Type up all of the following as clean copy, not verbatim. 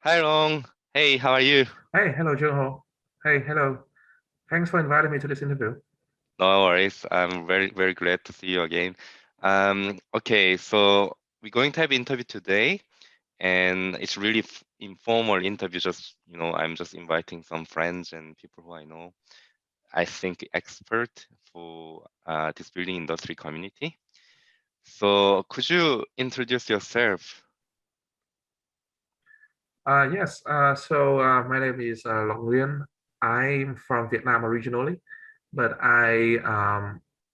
Hi Long. Hey, how are you? Hey, hello, Joho. Hey, hello. Thanks for inviting me to this interview. No worries. I'm very glad to see you again. Okay, so we're going to have interview today, and it's really informal interview. I'm just inviting some friends and people who I know. I think expert for this building industry community. So could you introduce yourself? Yes, my name is Long Nguyen. I'm from Vietnam originally, but I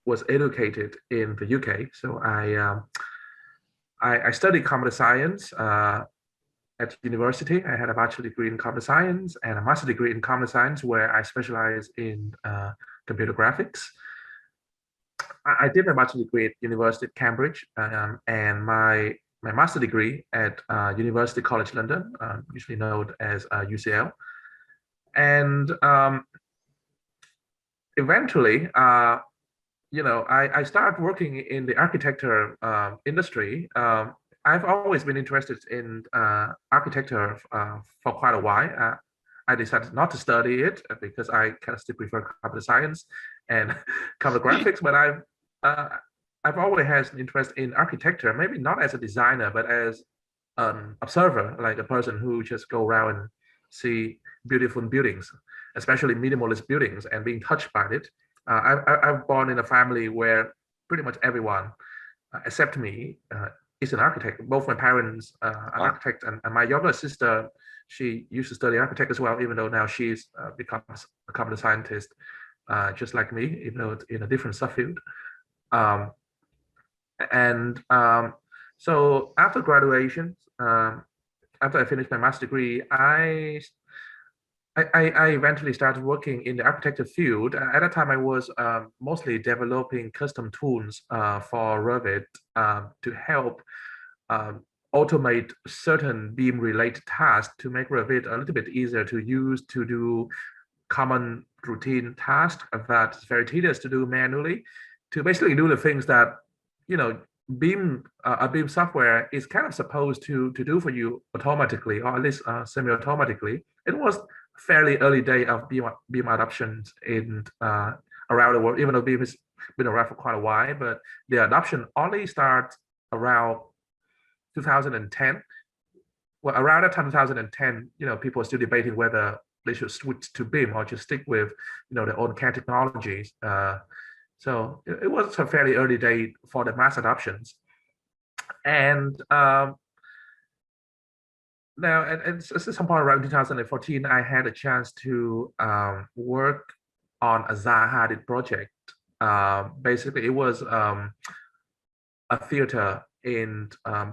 was educated in the UK. I studied computer science at university. I had a bachelor degree in computer science and a master degree in computer science, where I specialize in computer graphics. I did my bachelor degree at University of Cambridge, and my master degree at University College London, usually known as UCL. And eventually, I started working in the architecture industry. I've always been interested in architecture for quite a while. I decided not to study it because I kind of still prefer computer science and computer graphics, but uh, I've always had an interest in architecture, maybe not as a designer, but as an observer, like a person who just go around and see beautiful buildings, especially minimalist buildings, and being touched by it. I've born in a family where pretty much everyone, except me, is an architect. Both my parents are Wow. architects, and my younger sister, she used to study architect as well, even though now she's become a computer scientist, just like me, even though it's in a different subfield. Um, and so after graduation, after I finished my master's degree, I eventually started working in the architecture field. At that time, I was mostly developing custom tools for Revit to help um, automate certain BIM related tasks to make Revit a little bit easier to use to do common routine tasks that's very tedious to do manually, to basically do the things that you know BIM a BIM software is kind of supposed to do for you automatically, or at least semi-automatically. It was fairly early day of BIM adoption in around the world, even though BIM has been around for quite a while, but the adoption only starts around 2010. Well, around that time, 2010, people are still debating whether they should switch to BIM or just stick with, their own CAD technologies. So it was a fairly early day for the mass adoptions. And now, and some point around 2014, I had a chance to work on a Zaha Hadid project. Basically, it was a theater in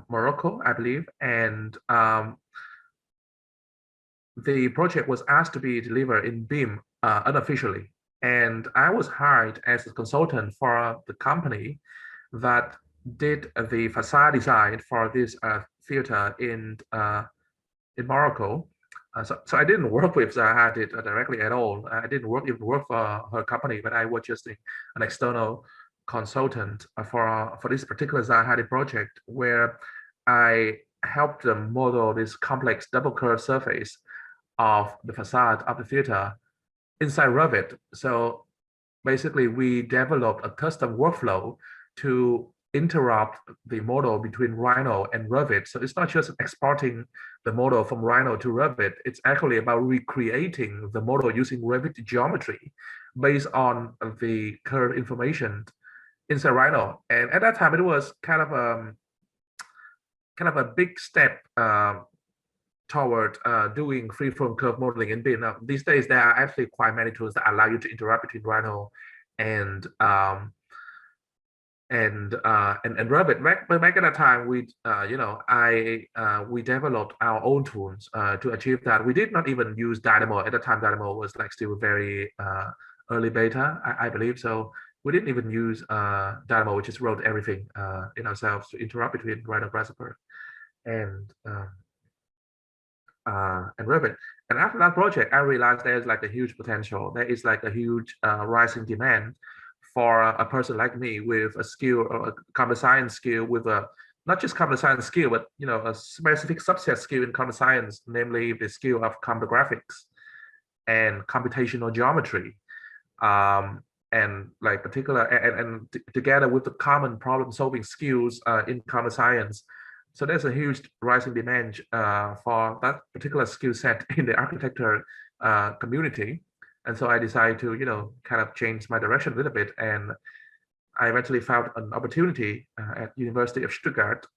Morocco, I believe, and the project was asked to be delivered in BIM unofficially. And I was hired as a consultant for the company that did the facade design for this theater in Morocco. So I didn't work with Zaha Hadid directly at all. I didn't even work for her company, but I was just an external consultant for this particular Zaha Hadid project, where I helped them model this complex double curved surface of the facade of the theater inside Revit. So basically, we developed a custom workflow to interrupt the model between Rhino and Revit. So it's not just exporting the model from Rhino to Revit, it's actually about recreating the model using Revit geometry based on the current information inside Rhino. And at that time, it was kind of a big step toward doing free-form curve modeling in BIM. Now, these days, there are actually quite many tools that allow you to interact between Rhino and and Revit. Back at that time, we developed our own tools to achieve that. We did not even use Dynamo at the time. Dynamo was like still very early beta, I believe. So we didn't even use Dynamo. We just wrote everything in ourselves to interact between Rhino Grasshopper and Revit. And after that project, I realized there's like a huge potential. There is like a huge rising demand for a person like me with a skill, or a computer science skill, with a not just computer science skill, but a specific subset skill in computer science, namely the skill of computer graphics and computational geometry, and like particular and together with the common problem solving skills in computer science. So there's a huge rising demand for that particular skill set in the architecture community. And so I decided to, kind of change my direction a little bit. And I eventually found an opportunity at University of Stuttgart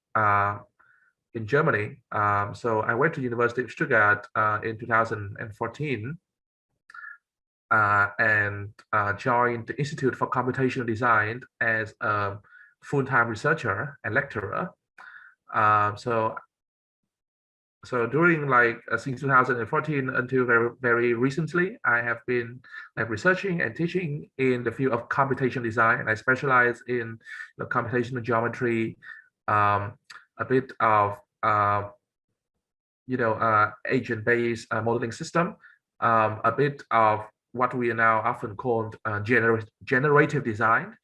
in Germany. So I went to University of Stuttgart in 2014 and joined the Institute for Computational Design as a full-time researcher and lecturer. So during since 2014 until very recently, I have been researching and teaching in the field of computational design, and I specialize in computational geometry, a bit of agent-based modeling system, a bit of what we are now often called generative design.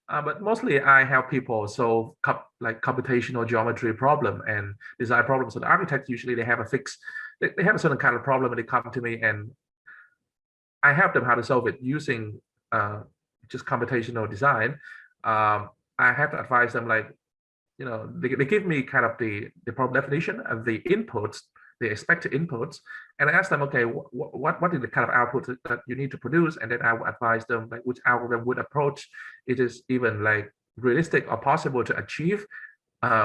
But mostly I help people solve computational geometry problem and design problems. So the architects usually they have a certain kind of problem and they come to me and I help them how to solve it using just computational design. I have to advise them they give me kind of the problem definition of the inputs, the expected inputs, and I ask them, okay, what is the kind of output that you need to produce, and then I will advise them which algorithm would approach it is even realistic or possible to achieve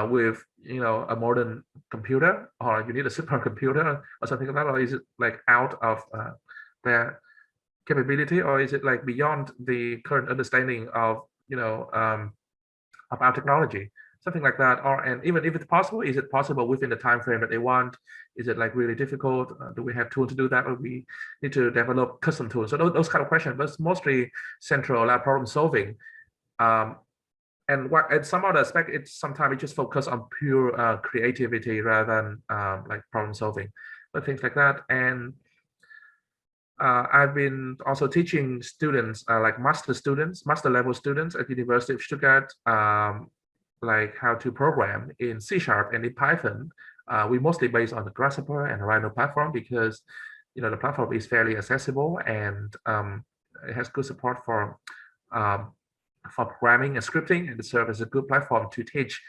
with a modern computer, or you need a supercomputer or something like that, or is it out of their capability, or is it beyond the current understanding of of our technology, something like that. And even if it's possible, is it possible within the time frame that they want? Is it really difficult? Do we have tools to do that, or we need to develop custom tools? So those kind of questions, but it's mostly central lab problem solving. And some other aspect, sometimes it just focus on pure creativity rather than problem solving, but things like that. And I've been also teaching students, master level students at University of Stuttgart, how to program in C# and in Python. We mostly based on the Grasshopper and Rhino platform because the platform is fairly accessible and it has good support for programming and scripting, and it serves as a good platform to teach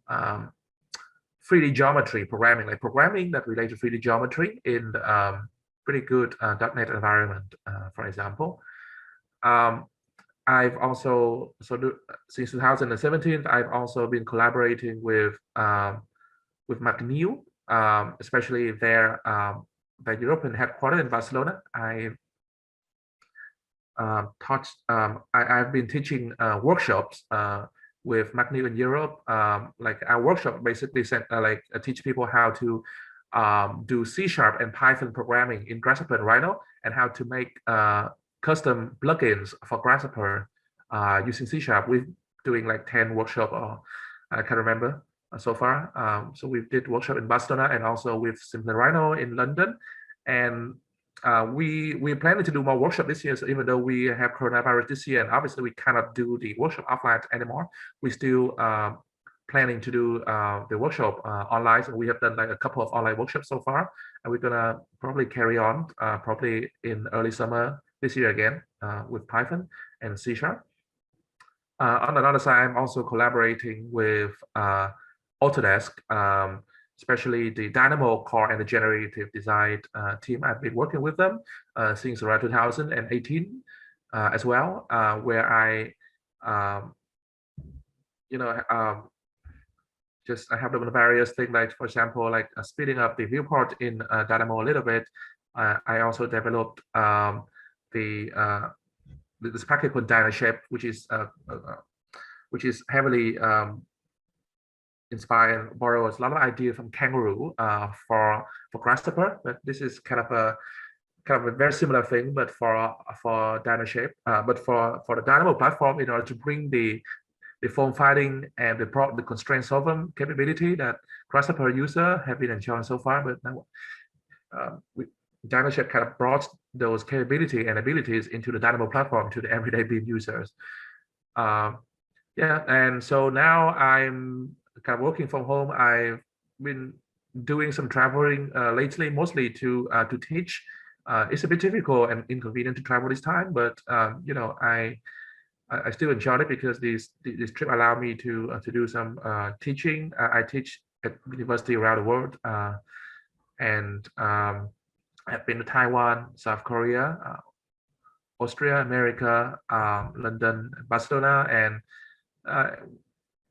3D geometry programming, programming that relates to 3D geometry in pretty good .NET environment, for example. I've also, since 2017, I've also been collaborating with McNeil, especially their European headquarters in Barcelona. I've been teaching workshops with McNeil in Europe. Our workshop basically teach people how to do C# and Python programming in Grasshopper and Rhino, and how to make custom plugins for Grasshopper using C#. We're doing 10 workshops, or I can't remember so far. So we did workshop in Barcelona and also with Simple Rhino in London. And we're planning to do more workshop this year. So even though we have coronavirus this year, and obviously we cannot do the workshop offline anymore, we still planning to do the workshop online. So we have done a couple of online workshops so far, and we're gonna probably carry on probably in early summer this year again with Python and C#. On another side, I'm also collaborating with Autodesk, especially the Dynamo core and the generative design team. I've been working with them since around 2018 as well, where I I have done various things, for example, speeding up the viewport in Dynamo a little bit. I also developed this package called DynaShape, which is heavily inspired, borrows a lot of ideas from Kangaroo for Grasshopper. But this is kind of a very similar thing, but for DynaShape. But for the Dynamo platform, in order to bring the form fighting and the constraint solving capability that Grasshopper user have been enjoying so far, but now DynaShape kind of brought those capability and abilities into the Dynamo platform to the everyday BIM users. And so now I'm kind of working from home. I've been doing some traveling lately, mostly to teach. It's a bit difficult and inconvenient to travel this time, but I still enjoy it because this trip allowed me to do some teaching. I teach at university around the world, and I've been to Taiwan, South Korea, Austria, America, London, Barcelona, and uh,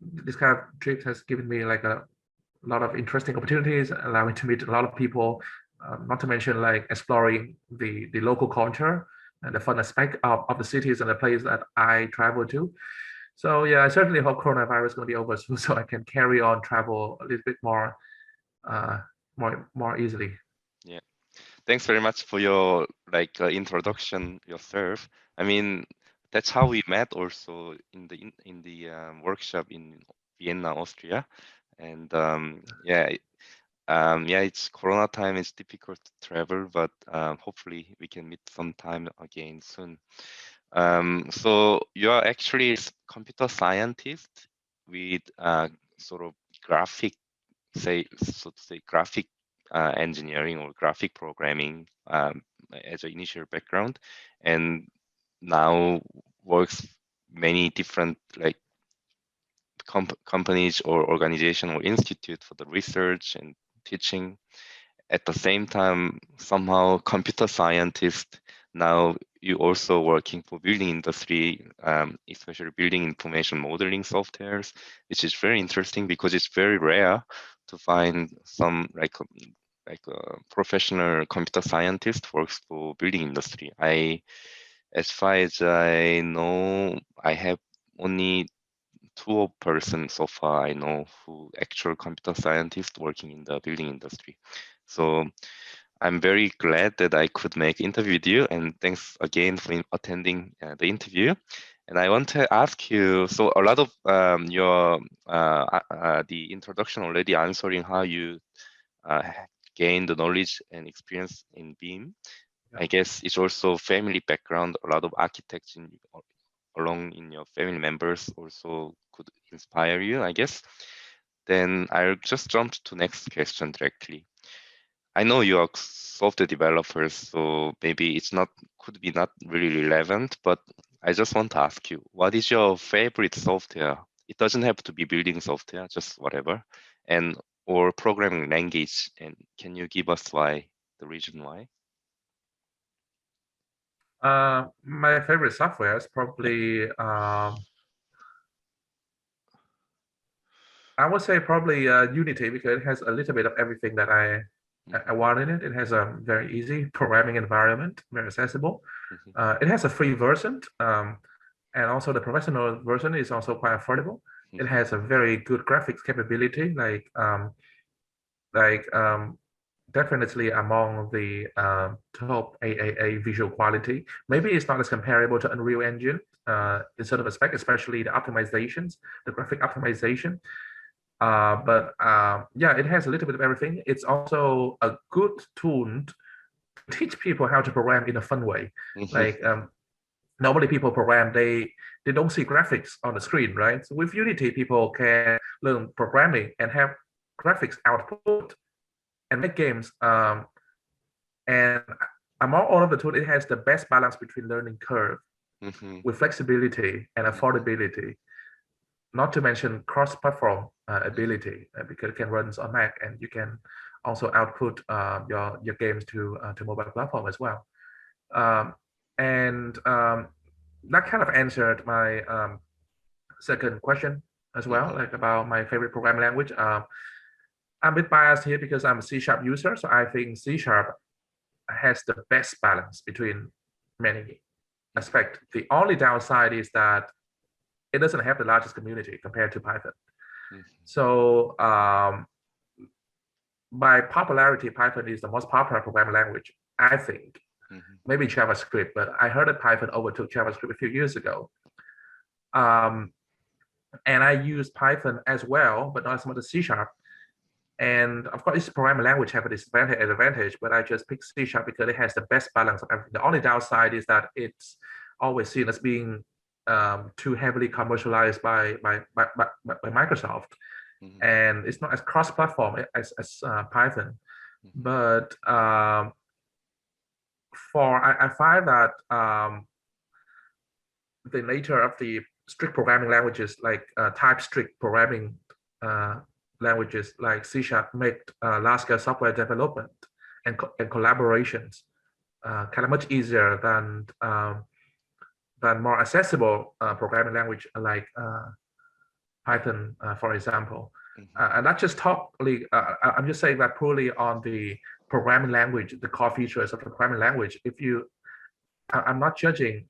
this kind of trip has given me like a lot of interesting opportunities, allowing to meet a lot of people, not to mention like exploring the local culture and the fun aspect of the cities and the places that I travel to. So yeah, I certainly hope coronavirus is going to be over soon, so I can carry on travel a little bit uh, more easily. Yeah. Thanks very much for your introduction yourself. I mean, that's how we met also in the workshop in Vienna, Austria. And yeah, it's Corona time. It's difficult to travel, but hopefully we can meet sometime again soon. So you are actually computer scientist with sort of graphic, so to say, graphic engineering or graphic programming as an initial background, and now works many different like companies or organization or institute for the research and teaching. At the same time, somehow computer scientist, now you also working for building industry, especially building information modeling softwares, which is very interesting because it's very rare to find some like a professional computer scientist works for building industry. As far as I know, I have only two person so far I know who actual computer scientists working in the building industry. So I'm very glad that I could make interview with you, and thanks again for attending the interview. And I want to ask you, so a lot of your the introduction already answering how you uh, gain the knowledge and experience in BIM. Yeah. I guess it's also family background. A lot of architects along in your family members also could inspire you, I guess. Then I'll just jump to next question directly. I know you are software developers, so maybe it's not could be not really relevant, but I just want to ask you, what is your favorite software? It doesn't have to be building software, just whatever, and or programming language. And can you give us why, the reason why? My favorite software is Yeah. probably I would say probably Unity because it has a little bit of everything that I Mhm, want in it. It has a very easy programming environment, very accessible. mhm, It has a free version, and also the professional version is also quite affordable. It mhm, has a very good graphics capability, like definitely among the top AAA visual quality. Maybe it's not as comparable to Unreal Engine in certain aspect, especially the optimizations, the graphic optimization. But yeah, it has a little bit of everything. It's also a good tool to teach people how to program in a fun way. mhm, Like normally people program, they don't see graphics on the screen, right? So with Unity, people can learn programming and have graphics output and make games. And among all of the tools, it has the best balance between learning curve mhm, with flexibility and mhm, affordability. Not to mention cross-platform mhm, ability because it can run on Mac and you can also output your games to mobile platform as well. Um, and that kind of answered my second question as well, mhm, like about my favorite programming language. I'm a bit biased here because I'm a C sharp user, so I think C sharp has the best balance between many mhm, aspects. The only downside is that it doesn't have the largest community compared to Python. mhm, So by popularity, Python is the most popular programming language, I think. mhm, Maybe JavaScript, but I heard that Python overtook JavaScript a few years ago. Um, and I use Python as well, but not as much as C sharp. And of course, this programming language have a disadvantage and advantage, but I just pick C sharp because it has the best balance of everything. The only downside is that it's always seen as being too heavily commercialized by Microsoft. and it's not as cross-platform as Python. But I find that the nature of the strict programming languages like type strict programming languages like C# make large-scale software development and collaborations kind of much easier than more accessible programming language like Python, for example. And not just I'm just saying that purely on the programming language, the core features of the programming language. I'm not judging,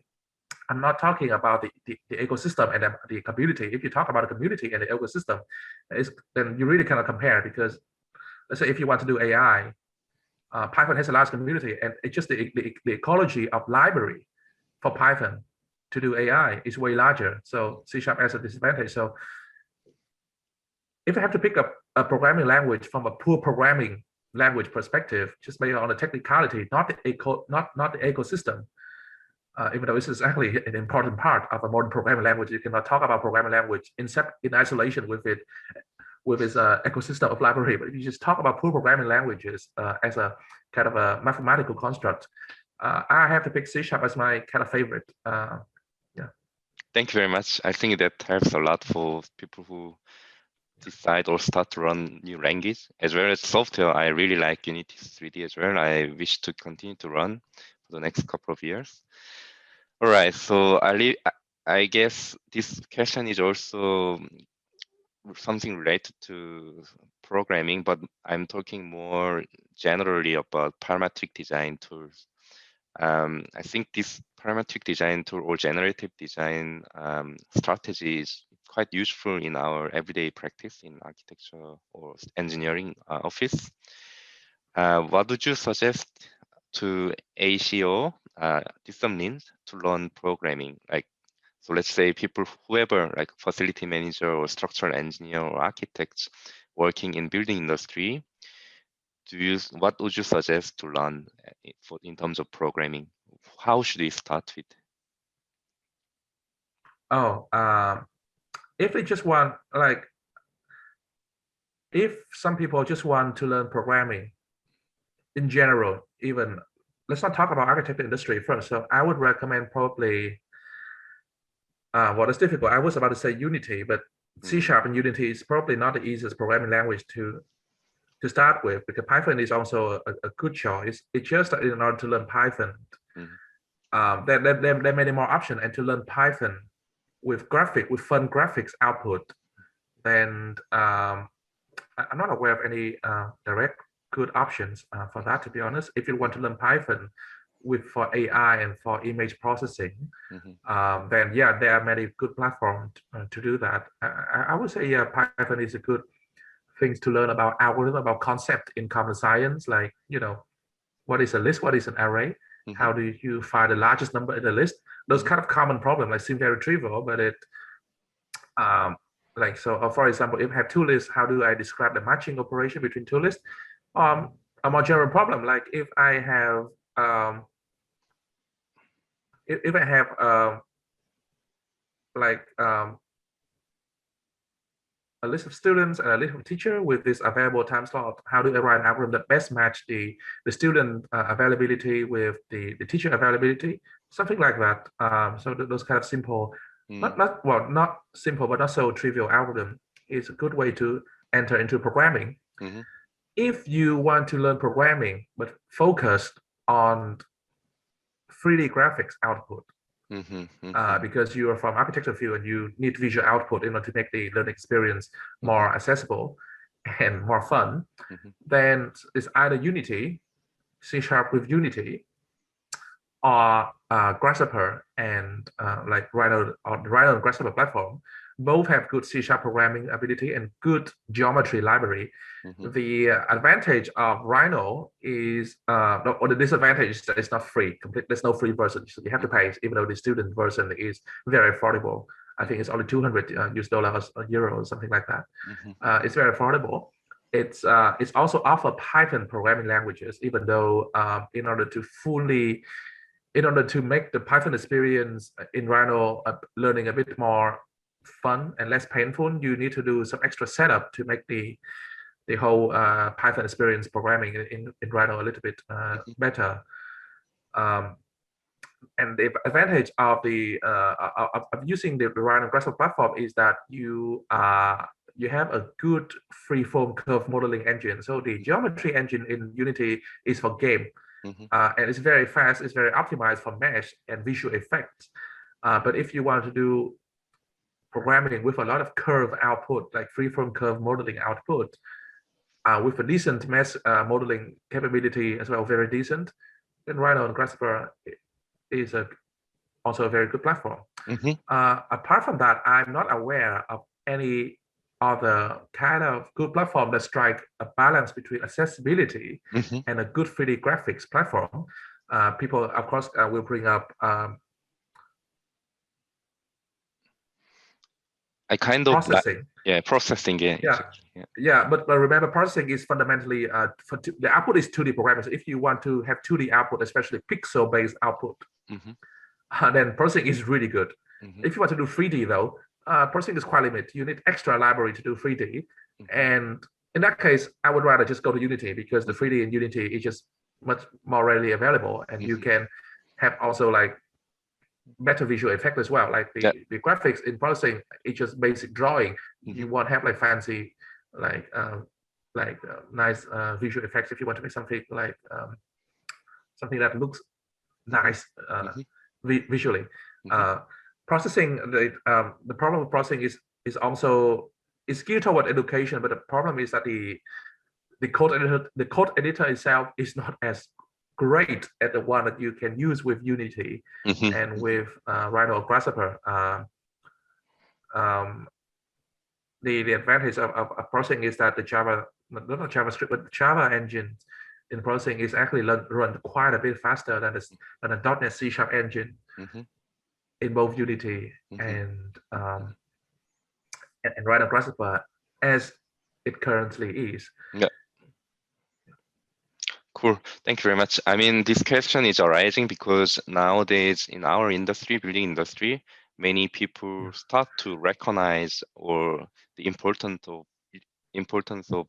I'm not talking about the ecosystem and the community. If you talk about the community and the ecosystem, then you really cannot compare, because let's say if you want to do AI, Python has a large community, and it's just the ecology of library for Python to do AI is way larger. So C# has a disadvantage. So if I have to pick up a programming language from a pure programming language perspective, just based on the technicality, not the ecosystem, even though this is actually an important part of a modern programming language, you cannot talk about programming language in isolation with its ecosystem of library. But if you just talk about pure programming languages as a kind of a mathematical construct, I have to pick C# as my kind of favorite. Yeah. Thank you very much. I think that helps a lot for people who decide or start to run new language. As well as software, I really like Unity 3D as well. I wish to continue to run for the next couple of years. All right, so I guess this question is also something related to programming, but I'm talking more generally about parametric design tools. I think this parametric design tool or generative design strategy is quite useful in our everyday practice in architecture or engineering office. What would you suggest to AECO disciplines to learn programming? Like, so let's say whoever, like facility manager or structural engineer or architects working in building industry, what would you suggest to learn in terms of programming? How should we start with? If they just want, like, if some people just want to learn programming in general, even, let's not talk about architecture industry first. So I would recommend probably, well, it's difficult. I was about to say Unity, but C# and Unity is probably not the easiest programming language to start with, because Python is also a good choice. It's just that in order to learn Python, there are many more options, and to learn Python with fun graphics output, then I'm not aware of any direct good options for that, to be honest. If you want to learn Python for AI and for image processing, then yeah, there are many good platforms to do that. I would say, yeah, Python is a good things to learn about algorithm, about concept in computer science, like, what is a list, what is an array, how do you find the largest number in the list? Those kind of common problems like seem very trivial, but it like, so for example, if I have two lists, how do I describe the matching operation between two lists? A more general problem, like if I have a list of students and a list of teacher with this available time slot, how do I write an algorithm that best match the student availability with the teacher availability, something like that. So those kind of simple, not simple, but not so trivial algorithm is a good way to enter into programming. If you want to learn programming but focused on 3D graphics output, because you are from architecture field and you need visual output in order to make the learning experience more accessible and more fun, then it's either Unity, C# with Unity, or Grasshopper and like Rhino, or the Rhino and Grasshopper platform. Both have good C# programming ability and good geometry library. The advantage of Rhino is, or the disadvantage is that it's not free. There's no free version, so you have to pay, even though the student version is very affordable. I think it's only $200 a euro or something like that. It's very affordable. It's also offer Python programming languages, even though in order to make the Python experience in Rhino learning a bit more fun and less painful. You need to do some extra setup to make the whole Python experience programming in Rhino a little bit better. Um, and the advantage of the of using the Rhino Grasshopper platform is that you have a good free-form curve modeling engine. So the geometry engine in Unity is for game, and it's very fast. It's very optimized for mesh and visual effects. But if you want to do programming with a lot of curve output, like free-form curve modeling output, with a decent mesh modeling capability as well, very decent, then Rhino and Grasshopper is also a very good platform. Apart from that, I'm not aware of any other kind of good platform that strike a balance between accessibility and a good 3D graphics platform. People, of course, will bring up I kind of processing. Processing. But remember, processing is fundamentally the output is 2D programming. So if you want to have 2D output, especially pixel-based output, then processing is really good. If you want to do 3D though, processing is quite limited. You need extra library to do 3D, and in that case, I would rather just go to Unity because the 3D in Unity is just much more readily available, and you can have also like better visual effect as well. Like the graphics in processing, it's just basic drawing. You won't have like fancy, like nice visual effects if you want to make something like something that looks nice visually. Processing, the problem with processing is also is geared toward education, but the problem is that the code editor itself is not as great at the one that you can use with Unity and with Rhino or Grasshopper. The advantage of processing is that the Java, not JavaScript, but the Java engine in processing is actually run quite a bit faster than the .NET C# engine in both Unity and Rhino Grasshopper as it currently is. Cool. Thank you very much. I mean, this question is arising because nowadays in our industry, building industry, many people start to recognize the importance of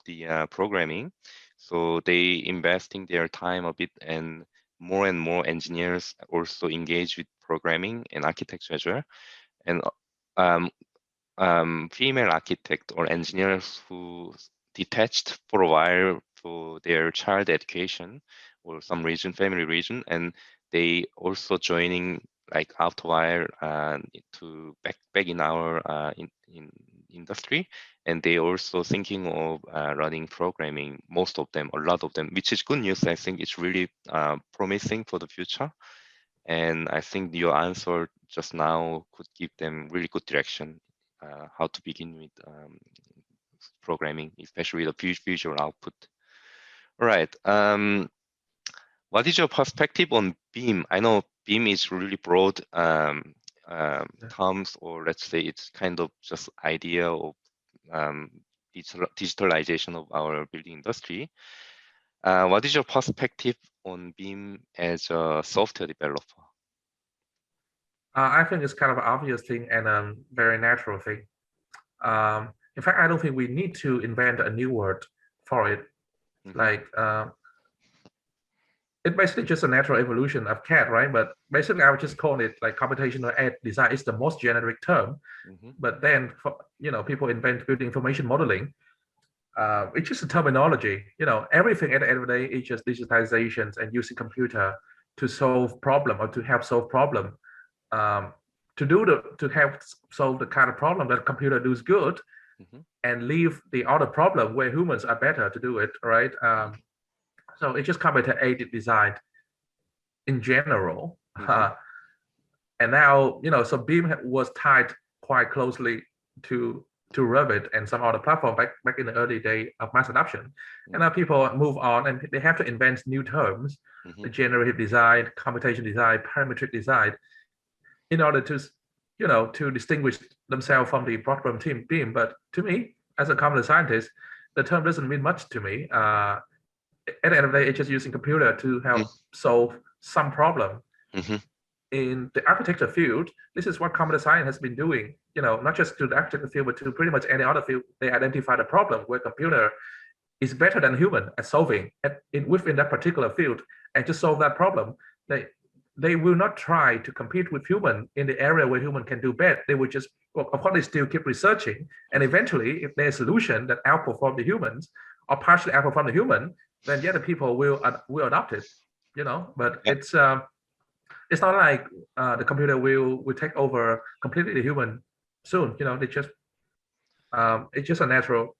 the programming. So they investing their time a bit, and more engineers also engage with programming and architecture. And female architect or engineers who detached for a while for their child education or some reason, family reason, and they also joining like after a while to back in our in industry, and they also thinking of running programming. Most of them, a lot of them, which is good news. I think it's really promising for the future, and I think your answer just now could give them really good direction how to begin with programming, especially the visual output. All right. What is your perspective on BIM? I know BIM is really broad terms, or let's say it's kind of just idea of digitalization of our building industry. What is your perspective on BIM as a software developer? I think it's kind of an obvious thing and a very natural thing. In fact, I don't think we need to invent a new word for it. Like it's basically just a natural evolution of CAD, right? But basically, I would just call it like computational ad design. It's the most generic term. But then, for, people invent building information modeling. It's just a terminology. Everything at the end of the day is just digitizations and using computer to solve problem or to help solve problem. To help solve the kind of problem that computer does good, and leave the other problem where humans are better to do it, right? So it's just computer aided design in general. And now, so BIM was tied quite closely to Revit and some other platform back in the early day of mass adoption. And now people move on and they have to invent new terms, the generative design, computation design, parametric design, in order to, to distinguish themselves from the broad team BIM. But to me, as a computer scientist, the term doesn't mean much to me. At the end of the day, it's just using computer to help solve some problem. in the architecture field, this is what computer science has been doing. Not just to the architecture field, but to pretty much any other field. They identify the problem where computer is better than human at solving within that particular field, and to solve that problem, they will not try to compete with human in the area where human can do bad. They will just, well, of course, they still keep researching, and eventually, if there's a solution that outperform the humans or partially outperform the human, then the other people will adopt it. But Yeah. it's not like the computer will take over completely the human soon. It's just a natural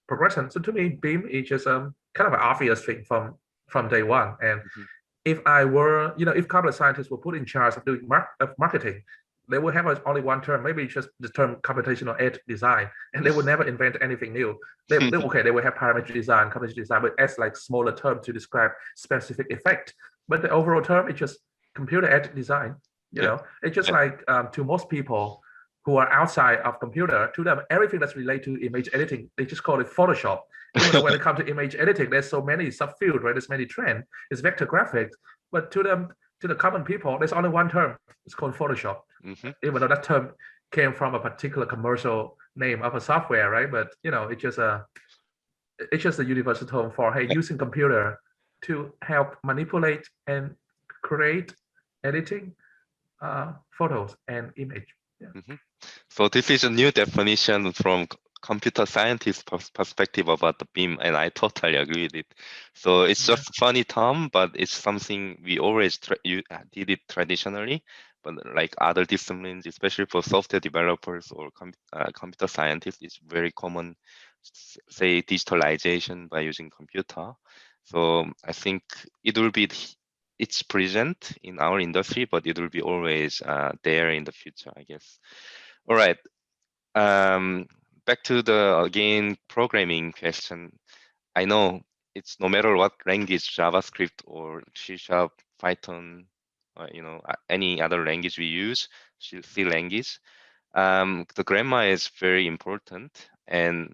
progression. So to me, BIM is just kind of an obvious thing from day one. And Mhm. if I were, if computer scientists were put in charge of doing marketing, they would have only one term, maybe just the term computational edge design, and they would never invent anything new. They would have parametric design, computational design, but as like smaller term to describe specific effect. But the overall term is just computer edge design. Yeah. It's just Yeah. like to most people who are outside of computer, to them, everything that's related to image editing, they just call it Photoshop. Even though when it comes to image editing, there's so many subfields, right? There's many trends. It's vector graphics, but to them, to the common people, there's only one term. It's called Photoshop. Mhm. Even though that term came from a particular commercial name of a software, right? But it's just a universal term for hey, Yeah. using computer to help manipulate and create editing photos and image. Yeah. Mhm. So this is a new definition from computer scientist perspective about the BIM, and I totally agree with it. So it's just a funny term, but it's something we always did it traditionally. But like other disciplines, especially for software developers or computer scientists, it's very common, say digitalization by using computer. So I think it will be it's present in our industry, but it will be always there in the future, I guess. All right. Um, Back to the again programming question. I know it's no matter what language, JavaScript or C Sharp, Python, any other language we use, C language. The grammar is very important, and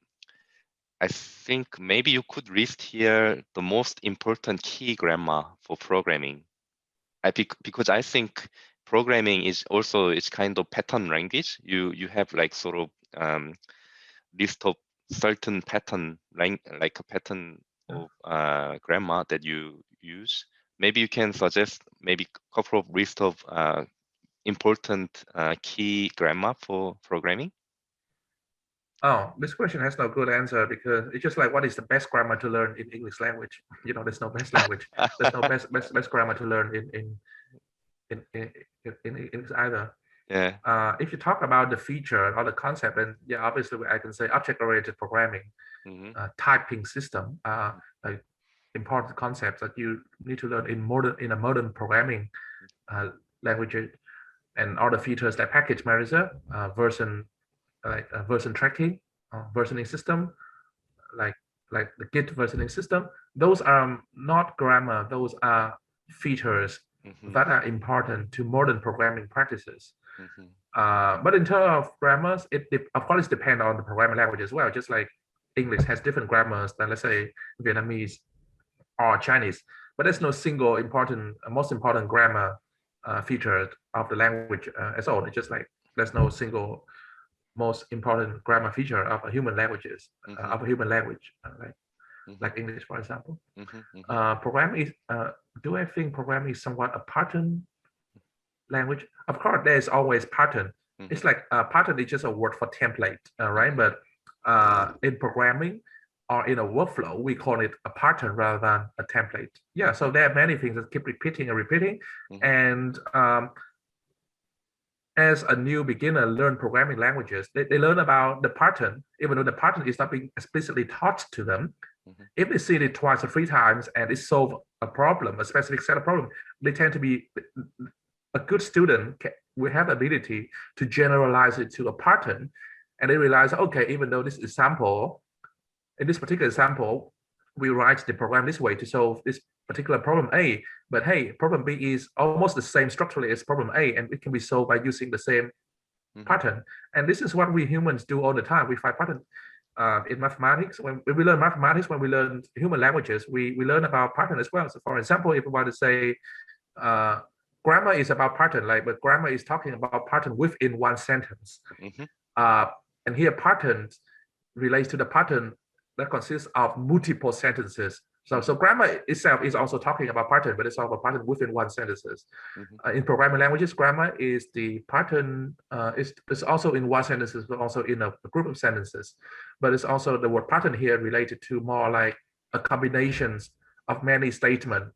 I think maybe you could list here the most important key grammar for programming. Because I think programming is also it's kind of pattern language. You have like sort of list of certain pattern like a pattern of grammar that you use. Maybe you can suggest maybe a couple of list of important key grammar for programming. Oh, this question has no good answer because it's just like what is the best grammar to learn in English language? There's no best language. There's no best grammar to learn in either. Yeah. If you talk about the feature or the concept, then yeah, obviously I can say object-oriented programming, Hmm. typing system, like important concepts that you need to learn in a modern programming language, and other features like package manager, version tracking, versioning system, like the Git versioning system. Those are not grammar. Those are features Hmm. that are important to modern programming practices. Hmm. But in terms of grammars, it of course depends on the programming language as well. Just like English has different grammars than let's say Vietnamese or Chinese, but there's no single most important grammar feature of the language as all. It's just like there's no single most important grammar feature of a human languages Hmm. of a human language Hmm. like English, for example. Hmm. Hmm. Programming is do I think programming is somewhat a pattern language? Of course, there's always pattern. Hmm. It's like pattern is just a word for template, right? But in programming or in a workflow, we call it a pattern rather than a template. Yeah, so there are many things that keep repeating and repeating. Hmm. And as a new beginner learn programming languages, they learn about the pattern, even though the pattern is not being explicitly taught to them. Hmm. If they see it twice or three times and it solve a problem, a specific set of problem, they tend to be a good student will have the ability to generalize it to a pattern. And they realize, okay, even though in this particular example, we write the program this way to solve this particular problem A, but hey, problem B is almost the same structurally as problem A, and it can be solved by using the same Hmm. pattern. And this is what we humans do all the time. We find pattern in mathematics. When we learn mathematics, when we learn human languages, we learn about pattern as well. So for example, if we want to say grammar is about pattern, like, but grammar is talking about pattern within one sentence. Mm-hmm. Uh, and here pattern relates to the pattern that consists of multiple sentences. So grammar itself is also talking about pattern, but it's also a pattern within one sentences. Mm-hmm. In programming languages, grammar is the pattern. It's also in one sentence, but also in a group of sentences. But it's also the word pattern here related to more like a combinations of many statements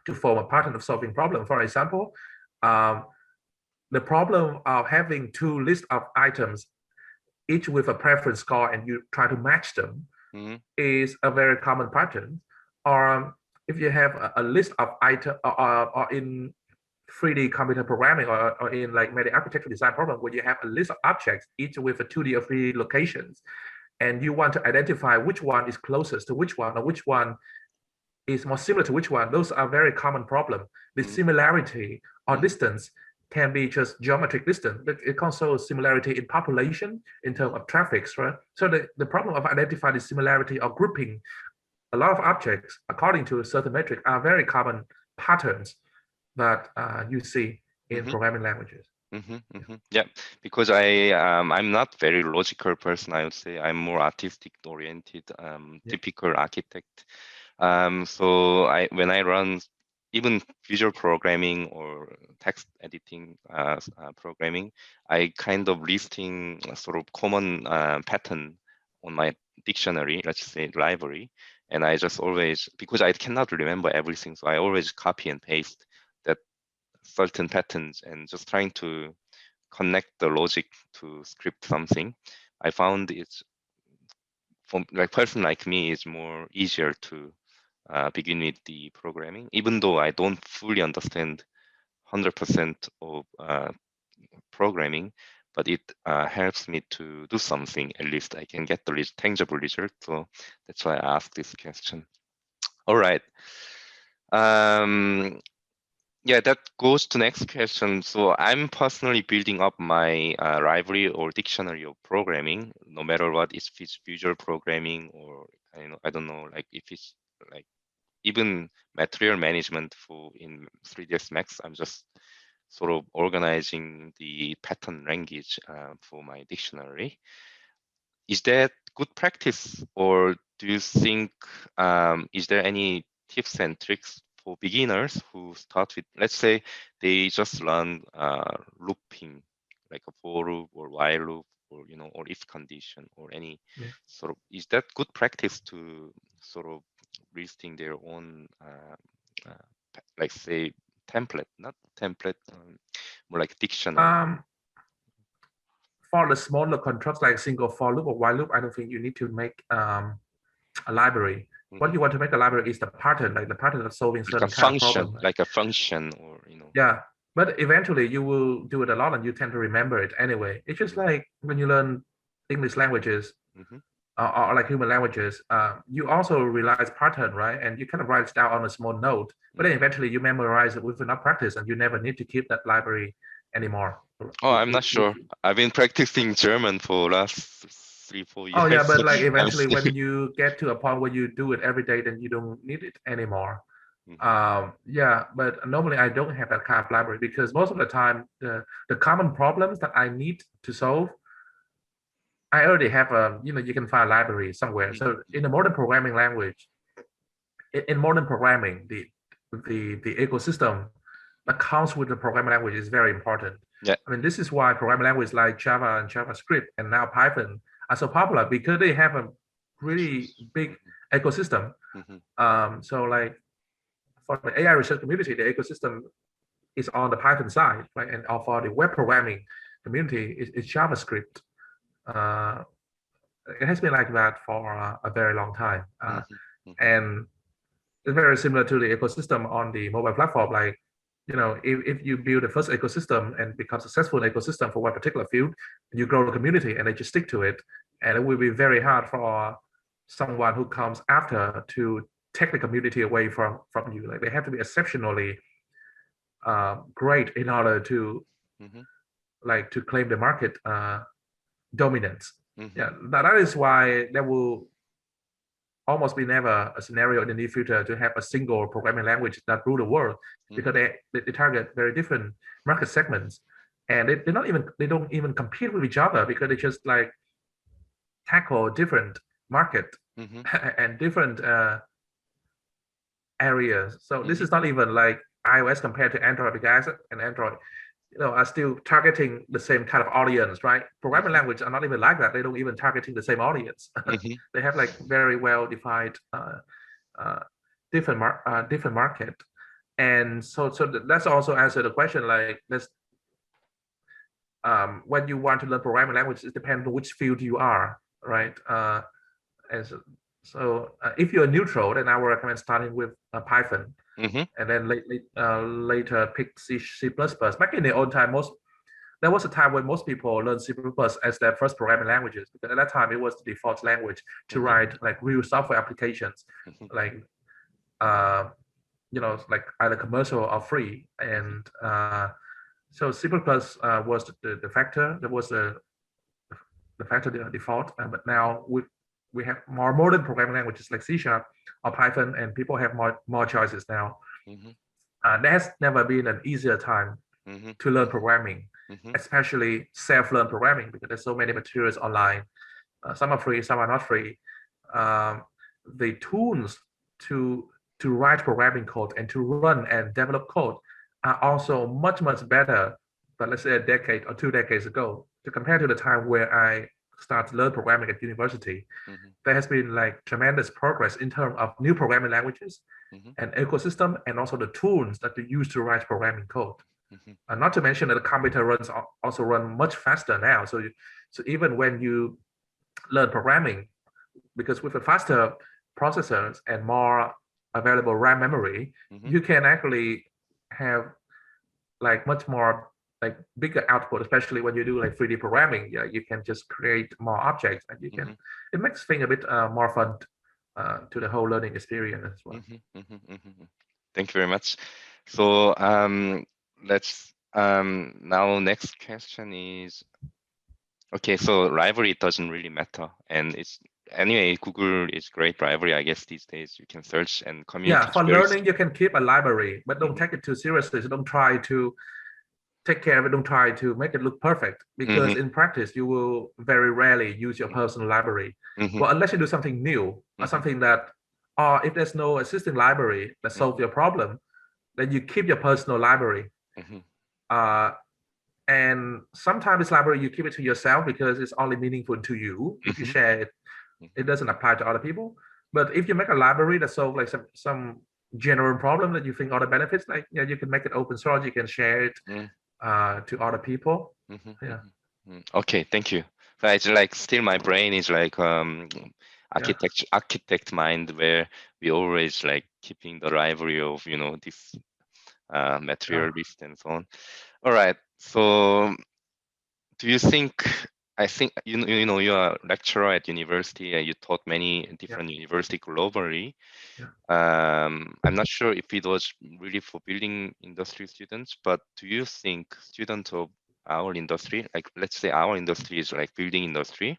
to form a pattern of solving problem. For example, um, the problem of having two lists of items, each with a preference score, and you try to match them, Mm-hmm. is a very common pattern. Or if you have a list of items, or in 3D computer programming, or in like many architectural design problem, where you have a list of objects, each with a 2D or 3D locations, and you want to identify which one is closest to which one, or which one is more similar to which one. Those are very common problem. The similarity or distance can be just geometric distance, but it also similarity in population in terms of traffic, right? So the problem of identifying the similarity or grouping a lot of objects according to a certain metric are very common patterns that you see in Mm-hmm. programming languages. Mm-hmm, mm-hmm. Yeah, because I'm not very logical person. I would say I'm more artistic oriented, Yeah. typical architect. So when I run even visual programming or text editing programming, I kind of listing a sort of common pattern on my dictionary, let's say library, and I just always, because I cannot remember everything, so I always copy and paste that certain patterns and just trying to connect the logic to script something. I found it's, for like person like me, is more easier to begin with the programming, even though I don't fully understand 100% of programming, but it helps me to do something. At least I can get the tangible result. So that's why I asked this question. All right. Yeah, that goes to next question. So I'm personally building up my library or dictionary of programming, no matter what, if it's visual programming or I don't know, like if it's like even material management for in 3ds Max. I'm just sort of organizing the pattern language for my dictionary. Is that good practice, or do you think is there any tips and tricks for beginners who start with, let's say they just learn looping, like a for loop or while loop, or or if condition, or any Yeah. sort of, is that good practice to sort of listing their own like say template, not template, more like dictionary? Um, for the smaller constructs like single for loop or while loop, I don't think you need to make a library. What Hmm. you want to make a library is the pattern, like the pattern of solving Like a certain kind of function, problem. like a function, or Yeah, but eventually you will do it a lot and you tend to remember it anyway. It's just like when you learn English languages, Mm-hmm. or like human languages, you also realize pattern, right? And you kind of write it down on a small note, but then Mm-hmm. eventually you memorize it with enough practice and you never need to keep that library anymore. Oh, I'm not sure. I've been practicing German for last 3, 4 years. Oh yeah, but like I'm eventually still. when you get to a point where you do it every day, then you don't need it anymore. Mhm, Yeah, but normally I don't have that kind of library because most of the time the common problems that I need to solve, I already have a, you can find a library somewhere. mhm, So in mhm. the modern programming language, in modern programming, the ecosystem that comes with the programming language is very important. Yeah. I mean, this is why programming languages like Java and JavaScript and now Python are so popular because they have a really Features. big ecosystem. Mhm, So like for the AI research community, the ecosystem is on the Python side, right? And for the web programming community, it's JavaScript. Uh, it has been like that for a very long time. mhm, mhm, And it's very similar to the ecosystem on the mobile platform. Like, if you build the first ecosystem and become successful in ecosystem for one particular field, you grow the community and they just stick to it. And it will be very hard for someone who comes after to take the community away from you. Like they have to be exceptionally great in order to mhm, like to claim the market dominance. mhm, Yeah, that is why there will almost be never a scenario in the near future to have a single programming language that rule the world, because they target very different market segments, and they don't even compete with each other, because they just like tackle different market and different areas. So this is not even like iOS compared to Android, because and Android, are still targeting the same kind of audience, right? Programming language are not even like that. They don't even targeting the same audience. They have like very well defined uh, different market. And so that's also answer the question, like let's when you want to learn programming language, it depends on which field you are, right? And so if you're neutral, then I would recommend starting with Python, and then later pick C++. Back in the old time, there was a time when most people learned C++ as their first programming languages, because at that time it was the default language to write like real software applications, like like either commercial or free. And so C++ was the factor that was the factor the default. But now we have more modern programming languages like C# or Python, and people have more choices now. There has never been an easier time to learn programming, especially self-learn programming, because there's so many materials online. Some are free, some are not free. The tools to write programming code and to run and develop code are also much better than, let's say, a decade or 2 decades ago. To compare to the time where I started to learn programming at university, there has been like tremendous progress in terms of new programming languages and ecosystem, and also the tools that they use to write programming code. Not to mention that the computer also run much faster now. So even when you learn programming, because with a faster processors and more available RAM memory, you can actually have like much more like bigger output, especially when you do like 3D programming. Yeah, you can just create more objects, and you can it makes things a bit more fun to the whole learning experience as well. Thank you very much. So let's now next question is, okay, so library doesn't really matter, and it's anyway, Google is great library, I guess. These days you can search and communicate. Yeah, for learning you can keep a library, but don't take it too seriously. So don't try to take care of it, don't try to make it look perfect, because in practice you will very rarely use your personal library. Well, unless you do something new or something that, or if there's no existing library that solves your problem, then you keep your personal library. And sometimes this library you keep it to yourself because it's only meaningful to you. If you share it, it doesn't apply to other people. But if you make a library that solves like some general problem that you think other benefits, like you can make it open source, you can share it to other people. Okay, thank you. But it's like still my brain is like architect mind, where we always like keeping the library of this material list and so on. All right. So do you think, I think you are a lecturer at university and you taught many different universities globally. I'm not sure if it was really for building industry students, but do you think students of our industry, like let's say our industry is like building industry,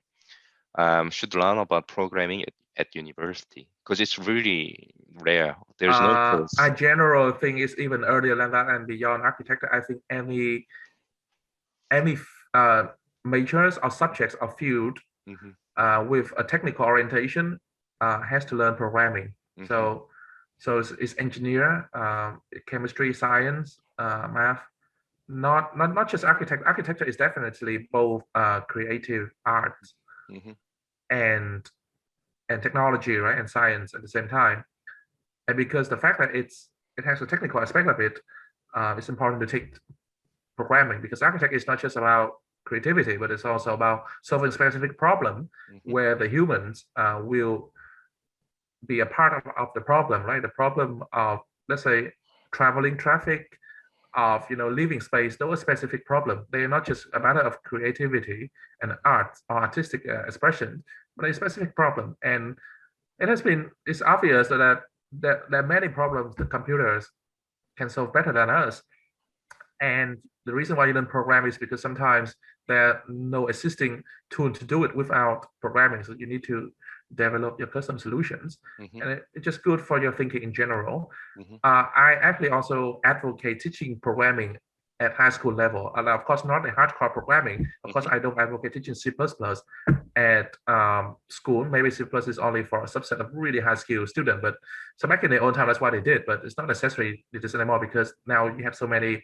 should learn about programming at university? Because it's really rare. There's no course. I general think it's even earlier than that and beyond architecture. I think any majors or subjects or field with a technical orientation has to learn programming. So it's engineer, chemistry, science, math. Not just architecture. Architecture is definitely both creative arts and technology, right, and science at the same time. And because the fact that it has a technical aspect of it, it's important to take programming, because architect is not just about creativity, but it's also about solving specific problem where the humans will be a part of the problem, right? The problem of, let's say, traveling traffic, of living space. Those specific problems, they are not just a matter of creativity and art or artistic expression, but a specific problem. And it's obvious that there are many problems that computers can solve better than us. And the reason why you learn program is because sometimes there are no existing tool to do it without programming. So you need to develop your custom solutions, Mm-hmm. and it's just good for your thinking in general. Mm-hmm. I actually also advocate teaching programming at high school level. And of course, not the hardcore programming. Of course, Mm-hmm. I don't advocate teaching C++ at school. Maybe C++ is only for a subset of really high skill students. But so back in their own time, that's what they did. But it's not necessary to do this anymore because now you have so many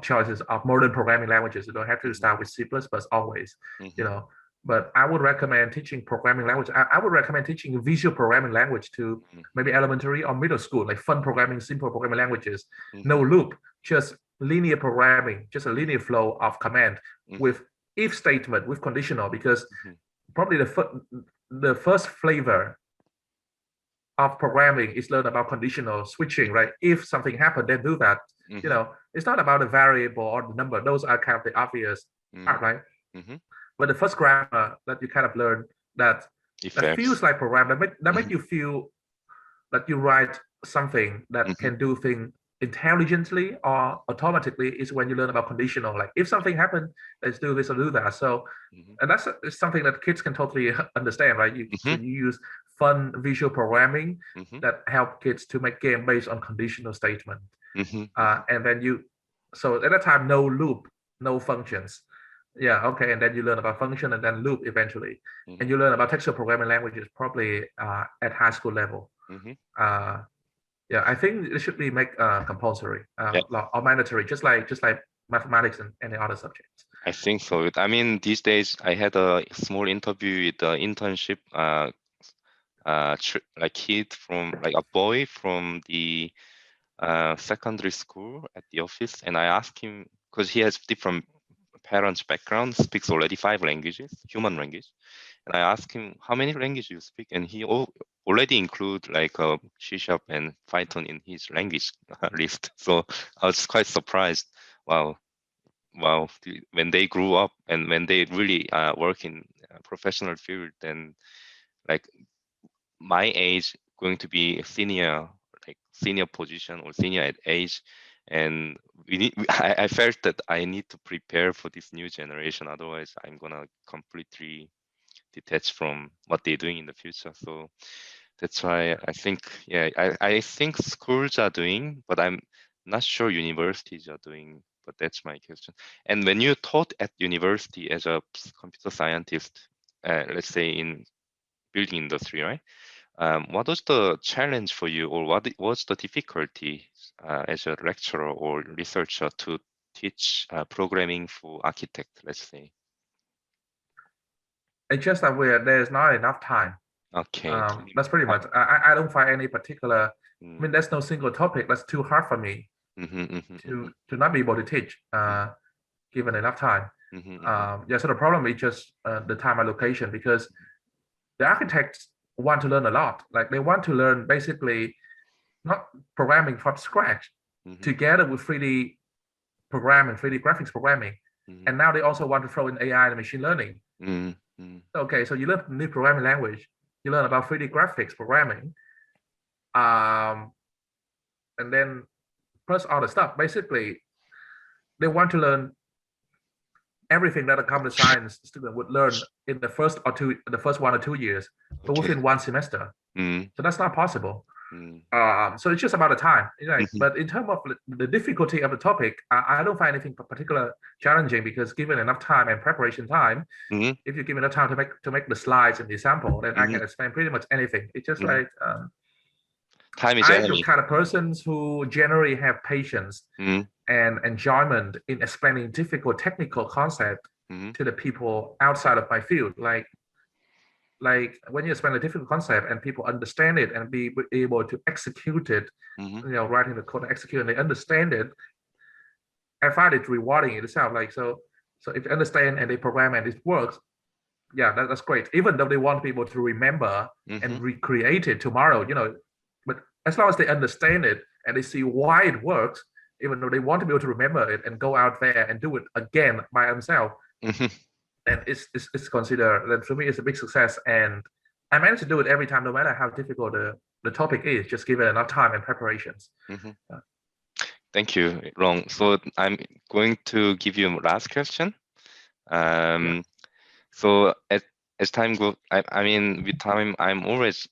choices of modern programming languages. You don't have to start with C++ always, you Mm-hmm. know. But I would recommend teaching programming language. I would recommend teaching visual programming language to maybe elementary or middle school, like fun programming, simple programming languages, no Mm-hmm. loop, just linear programming, just a linear flow of command Mm-hmm. with if statement, with conditional, because Mm-hmm. probably the first flavor of programming is learn about conditional switching, right? If something happened, then do that. You Mm-hmm. know, it's not about the variable or the number. Those are kind of the obvious part, right? Mm-hmm. But the first grammar that you kind of learn that feels Effects. like program that make Mm-hmm. you feel that you write something that Mm-hmm. can do things intelligently or automatically is when you learn about conditional. Like if something happened, let's do this or do that. So, Mm-hmm. and that's something that kids can totally understand, right? So Mm-hmm. you use fun visual programming Mm-hmm. that help kids to make game based on conditional statement. Mm-hmm. And then so at that time, no loop, no functions. Yeah, okay. And then you learn about function and then loop eventually. Mm-hmm. And you learn about textual programming languages probably at high school level. Mm-hmm. Uh, yeah, I think it should be make compulsory Yeah, or mandatory, just like mathematics and any other subjects. I think so. I mean, these days I had a small interview with the internship, like kid from like a boy from the secondary school at the office, and I asked him because he has different parents' background, speaks already 5 languages, human language, and I asked him how many languages you speak, and he already include like C# and Python in his language list. So I was quite surprised. Wow, wow! When they grew up and when they really work in a professional field, then like my age going to be a senior, like senior position or senior at age, and I felt that I need to prepare for this new generation. Otherwise, I'm gonna completely detach from what they're doing in the future. So that's why I think, yeah, I think schools are doing, but I'm not sure universities are doing. But that's my question. And when you taught at university as a computer scientist, let's say in building industry, right? What was the challenge for you, or what was the difficulty as a lecturer or researcher to teach programming for architect, let's say? It's just that there's not enough time. Okay. That's pretty much. I don't find any particular. I Mm, mean, there's no single topic that's too hard for me mhm, mhm, to mhm, to not be able to teach, given enough time. mhm, mhm, Yeah, so the problem is just the time allocation because the architects want to learn a lot. Like they want to learn basically not programming from scratch mhm, together with 3D programming, 3D graphics programming. mhm, And now they also want to throw in AI and machine learning. mhm, mhm, Okay, so you learn new programming language, you learn about 3D graphics programming, um, and then plus all the stuff. Basically, they want to learn everything that a computer science student would learn in the first 1 or 2 years, but Okay. within one semester. Mm, So that's not possible. mm, So it's just about the time, right? mhm, But in terms of the difficulty of the topic, I don't find anything particular challenging because given enough time and preparation time, mhm, if you give me enough time to make the slides and the sample, then I mhm, can explain pretty much anything. It's just mhm. like Time is I'm the enemy. kind of persons who generally have patience Mm, and enjoyment in explaining difficult technical concept mhm, to the people outside of my field. Like when you explain a difficult concept and people understand it and be able to execute it, mhm, writing the code and execute and they understand it, I find it rewarding in itself. Like so if they understand and they program and it works, yeah, that's great. Even though they want people to remember and mhm, recreate it tomorrow, but as long as they understand it and they see why it works, even though they want to be able to remember it and go out there and do it again by themselves, mhm, and it's considered that for me it's a big success. And I manage to do it every time, no matter how difficult the topic is, just give it enough time and preparations. mhm. Thank you, Long. So I'm going to give you a last question. Yeah. So as time goes, I mean, with time, I'm always,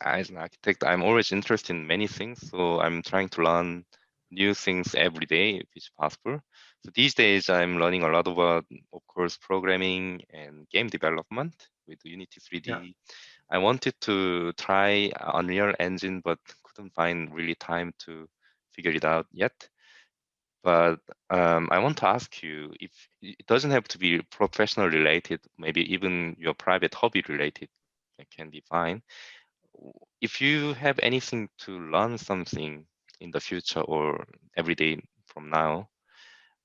as an architect, I'm always interested in many things. So I'm trying to learn new things every day, if it's possible. So these days, I'm learning a lot about, of course, programming and game development with Unity Yeah. 3D. I wanted to try Unreal Engine, but couldn't find really time to figure it out yet. But I want to ask you if it doesn't have to be professional related, maybe even your private hobby related, it can be fine. If you have anything to learn something in the future or every day from now,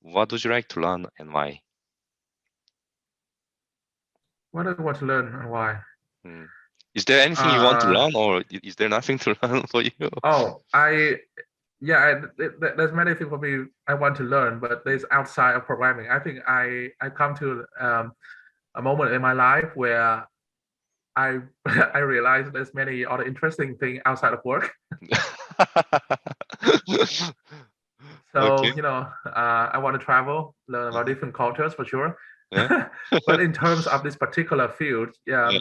what would you like to learn and why? What do I want to learn and why? Hmm. Is there anything you want to Uh, learn, or is there nothing to learn for you? oh, yeah, there's many things for me I want to learn, but there's outside of programming. I think I come to a moment in my life where I I realize there's many other interesting things outside of work. So, Okay. I want to travel, learn about Mhm. different cultures for sure. Yeah. But in terms of this particular field, yeah, Yeah.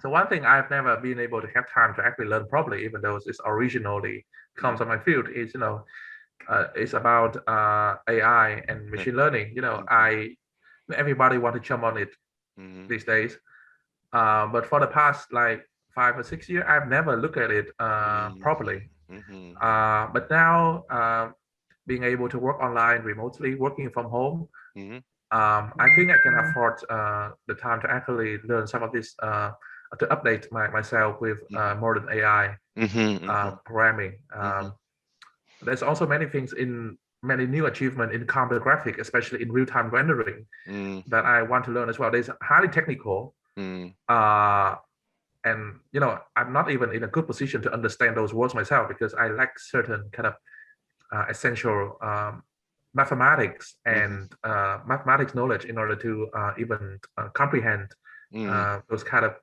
so one thing I've never been able to have time to actually learn properly, even though it's originally Mm, comes from my field, is it's about AI and yeah. machine learning. Mhm, Everybody want to jump on it mhm, these days. But for the past like 5 or 6 years, I've never looked at it mhm, properly. mhm, But now, being able to work online remotely, working from home, mhm, I think I can afford the time to actually learn some of this to update myself with mhm, modern AI mhm, mhm, programming. mhm, There's also many things in many new achievement in computer graphic, especially in real-time rendering, mhm, that I want to learn as well. There's highly technical, mhm, uh, and I'm not even in a good position to understand those words myself because I lack certain kind of essential mathematics mhm, and mathematics knowledge in order to even comprehend mhm, those kind of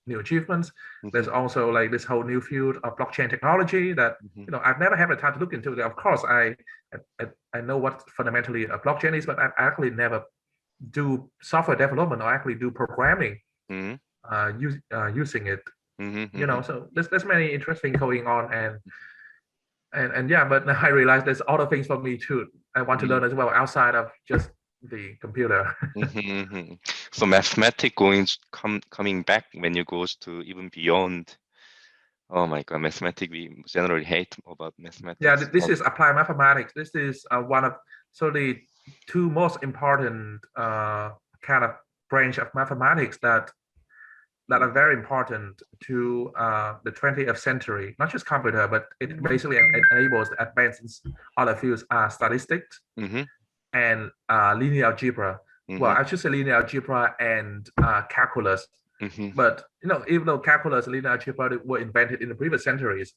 new achievements. There's mhm, also like this whole new field of blockchain technology that mhm, I've never had the time to look into. Of course, I know what fundamentally a blockchain is, but I actually never do software development or actually do programming mhm, using it. mhm, mhm, So there's many interesting going on, and yeah, but I realize there's other things for me too. I want to mhm, learn as well outside of just the computer. mhm, mhm. So mathematics going coming back when you goes to even beyond. Oh my God, mathematics, we generally hate about Yeah, mathematics. this is applied mathematics. This is one of the two most important kind of branch of mathematics that are Mhm, very important to the 20th century. Not just computer, but it basically enables the advances other fields are statistics mhm, and linear algebra. Well, mhm, I should say linear algebra and calculus. mhm, But even though calculus and linear algebra were invented in the previous centuries,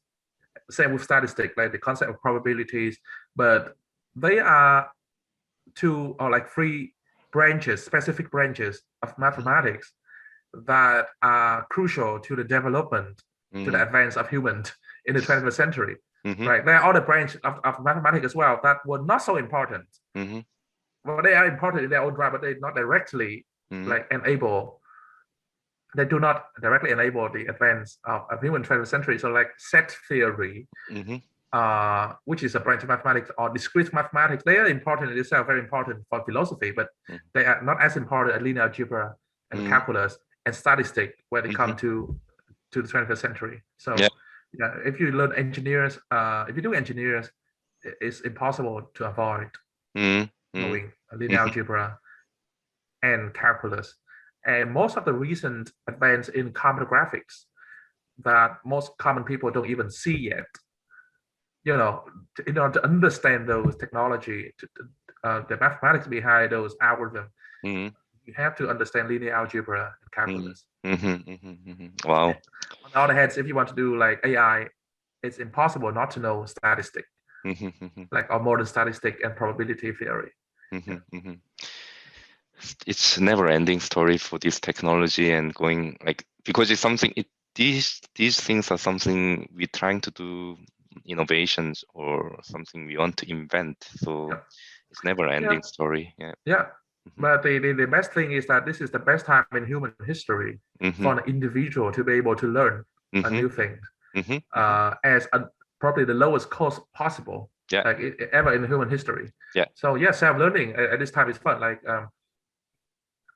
same with statistics, like the concept of probabilities, but they are two or like three branches, specific branches of mathematics that are crucial to the development, to the mhm, advance of humans in the 20th century. mhm, Right? There are other branches of mathematics as well that were not so important. mhm, Well, they are important in their own right, but they not directly mhm, like enable. They do not directly enable the advance of human 20th century. So, like set theory, mhm, which is a branch of mathematics, or discrete mathematics, they are important in itself, very important for philosophy, but mhm, they are not as important as linear algebra and mhm, calculus and statistics when they come mhm. to the 21st century. Yeah. So, yeah, if you learn engineers, if you do engineers, it's impossible to avoid Mhm, mhm, knowing linear mhm, algebra and calculus. And most of the recent advance in computer graphics that most common people don't even see yet, in order to understand those technology, the mathematics behind those algorithms, mhm, you have to understand linear algebra and mhm, calculus. mhm, mhm, mhm. Wow. On the other hand, if you want to do like AI, it's impossible not to know statistic, Mhm, mhm, like or modern statistic and probability theory. Yeah, mhm, mhm. It's never ending story for this technology and going like because it's something these things are something we're trying to do innovations or something we want to invent. So yeah, it's never yeah, ending story. Yeah. yeah. But the best thing is that this is the best time in human history for an individual to be able to learn a new thing as probably the lowest cost possible, Yeah. like ever in human history. Yeah. So yeah, self-learning at this time is fun. Like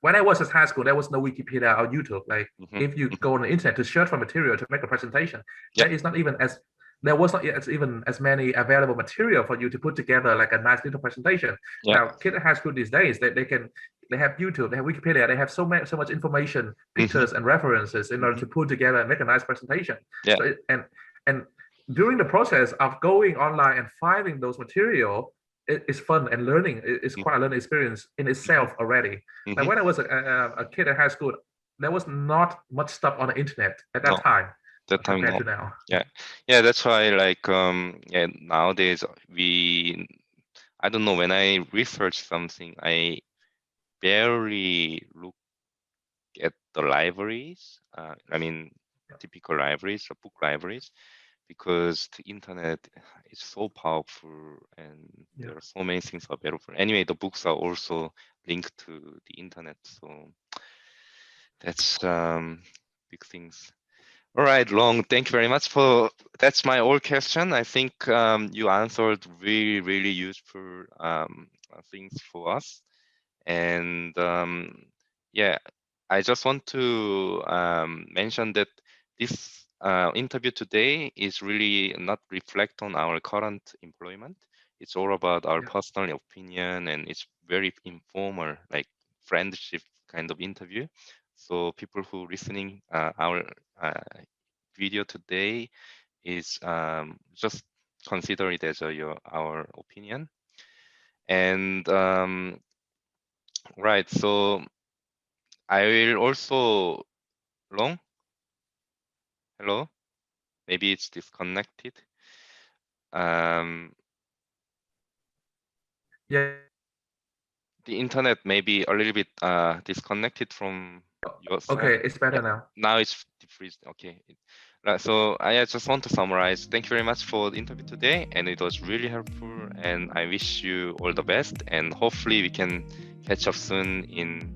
when I was at high school, there was no Wikipedia or YouTube. Like if you go on the internet to search for material to make a presentation, Yeah. there is not even as there was not even as many available material for you to put together like a nice little presentation. Yeah. Now, kids at high school these days, they have YouTube, they have Wikipedia, they have so much information, pictures and references in order to put together and make a nice presentation. Yeah. So and during the process of going online and finding those material, it's fun and learning. It's quite a learning experience in itself already. Like when I was a kid at high school, there was not much stuff on the internet at that time. That time, compared no. to now. Yeah, that's why like yeah, nowadays I don't know, when I research something, I barely look at the libraries. I mean, typical libraries or book libraries, because the internet is so powerful and there are so many things available. Anyway, the books are also linked to the internet, so that's big things. All right, Long, thank you very much for, that's my all question. I think you answered really, really useful things for us. And yeah, I just want to mention that this interview today is really not reflect on our current employment. It's all about our personal opinion, and it's very informal, like friendship kind of interview. So people who listening our video today is just consider it as our opinion. And right, so I will also, Long, hello, maybe it's disconnected. Yeah. The internet may be a little bit disconnected from your side. Okay, it's better now. Now it's freeze. Okay. So I just want to summarize. Thank you very much for the interview today, and it was really helpful. And I wish you all the best. And hopefully we can catch up soon in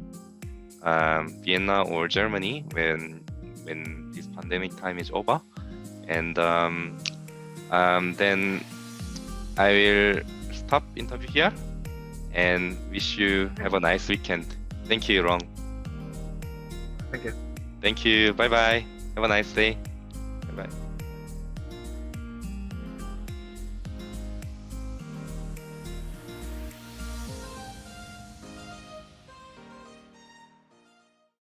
Vienna or Germany when this pandemic time is over. And then I will stop interview here and wish you have a nice weekend. Thank you, Long. Thank you. Thank you. Bye bye. Have a nice day.